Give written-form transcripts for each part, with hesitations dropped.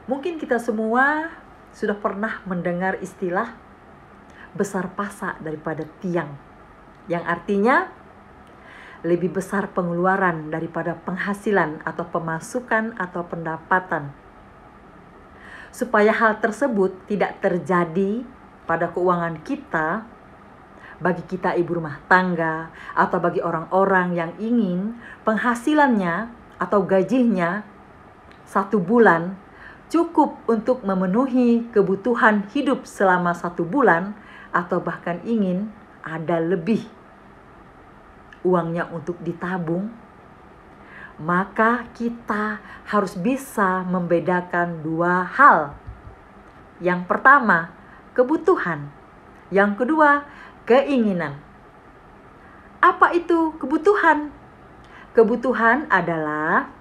Mungkin kita semua sudah pernah mendengar istilah besar pasak daripada tiang, yang artinya lebih besar pengeluaran daripada penghasilan atau pemasukan atau pendapatan. Supaya hal tersebut tidak terjadi pada keuangan kita, bagi kita ibu rumah tangga atau bagi orang-orang yang ingin penghasilannya atau gajinya 1 bulan cukup untuk memenuhi kebutuhan hidup selama 1 bulan, atau bahkan ingin ada lebih uangnya untuk ditabung, maka kita harus bisa membedakan 2 hal. Yang pertama, kebutuhan. Yang kedua, keinginan. Apa itu kebutuhan? Kebutuhan adalah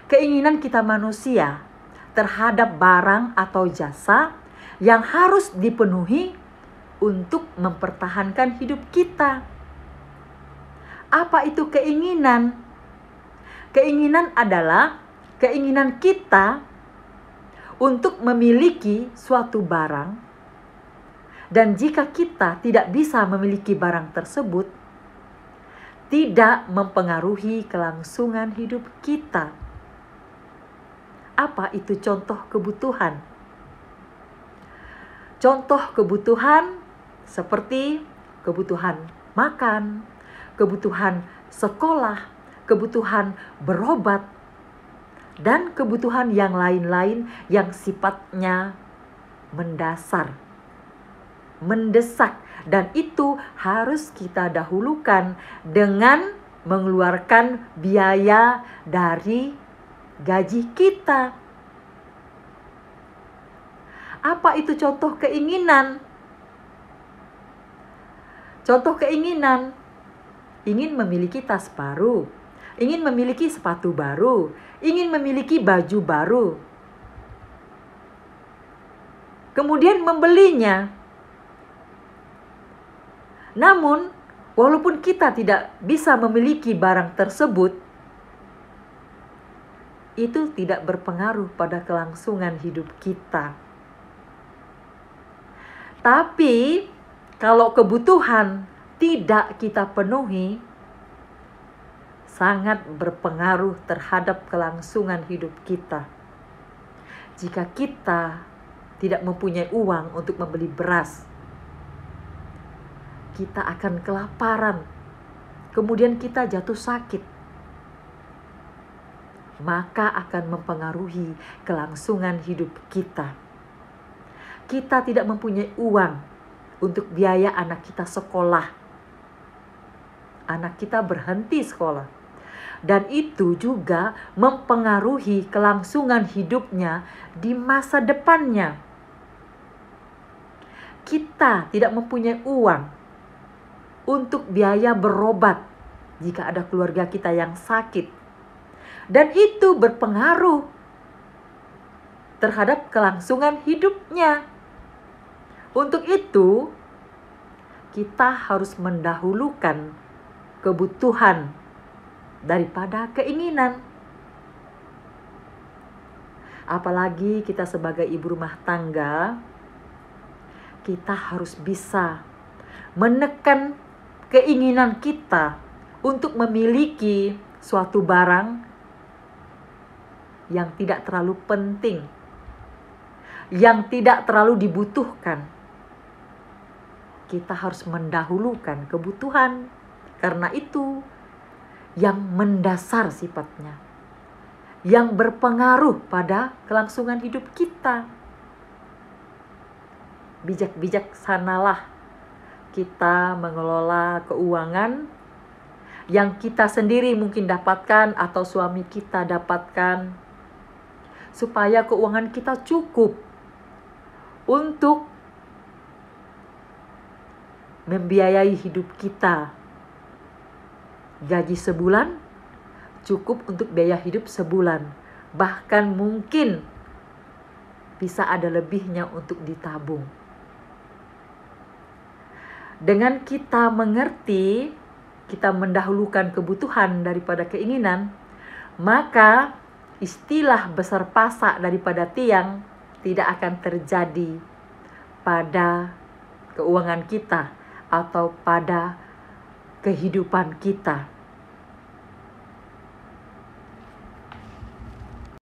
keinginan kita manusia terhadap barang atau jasa yang harus dipenuhi untuk mempertahankan hidup kita. Apa itu keinginan? Keinginan adalah keinginan kita untuk memiliki suatu barang, dan jika kita tidak bisa memiliki barang tersebut, tidak mempengaruhi kelangsungan hidup kita. Apa itu contoh kebutuhan? Contoh kebutuhan seperti kebutuhan makan, kebutuhan sekolah, kebutuhan berobat, dan kebutuhan yang lain-lain yang sifatnya mendasar, mendesak, dan itu harus kita dahulukan dengan mengeluarkan biaya dari gaji kita. Apa itu contoh keinginan? Contoh keinginan, ingin memiliki tas baru, ingin memiliki sepatu baru, ingin memiliki baju baru, kemudian membelinya. Namun, walaupun kita tidak bisa memiliki barang tersebut, itu tidak berpengaruh pada kelangsungan hidup kita. Tapi, kalau kebutuhan tidak kita penuhi, sangat berpengaruh terhadap kelangsungan hidup kita. Jika kita tidak mempunyai uang untuk membeli beras, kita akan kelaparan, kemudian kita jatuh sakit, maka akan mempengaruhi kelangsungan hidup kita. Kita tidak mempunyai uang untuk biaya anak kita sekolah. Anak kita berhenti sekolah. Dan itu juga mempengaruhi kelangsungan hidupnya di masa depannya. Kita tidak mempunyai uang untuk biaya berobat jika ada keluarga kita yang sakit. Dan itu berpengaruh terhadap kelangsungan hidupnya. Untuk itu, kita harus mendahulukan kebutuhan daripada keinginan. Apalagi kita sebagai ibu rumah tangga, kita harus bisa menekan keinginan kita untuk memiliki suatu barang yang tidak terlalu penting, yang tidak terlalu dibutuhkan. Kita harus mendahulukan kebutuhan, karena itu yang mendasar sifatnya, yang berpengaruh pada kelangsungan hidup kita. Bijak-bijaksanalah kita mengelola keuangan yang kita sendiri mungkin dapatkan atau suami kita dapatkan, supaya keuangan kita cukup untuk membiayai hidup kita. Gaji sebulan cukup untuk biaya hidup sebulan. Bahkan mungkin bisa ada lebihnya untuk ditabung. Dengan kita mengerti, kita mendahulukan kebutuhan daripada keinginan, maka istilah besar pasak daripada tiang tidak akan terjadi pada keuangan kita atau pada kehidupan kita.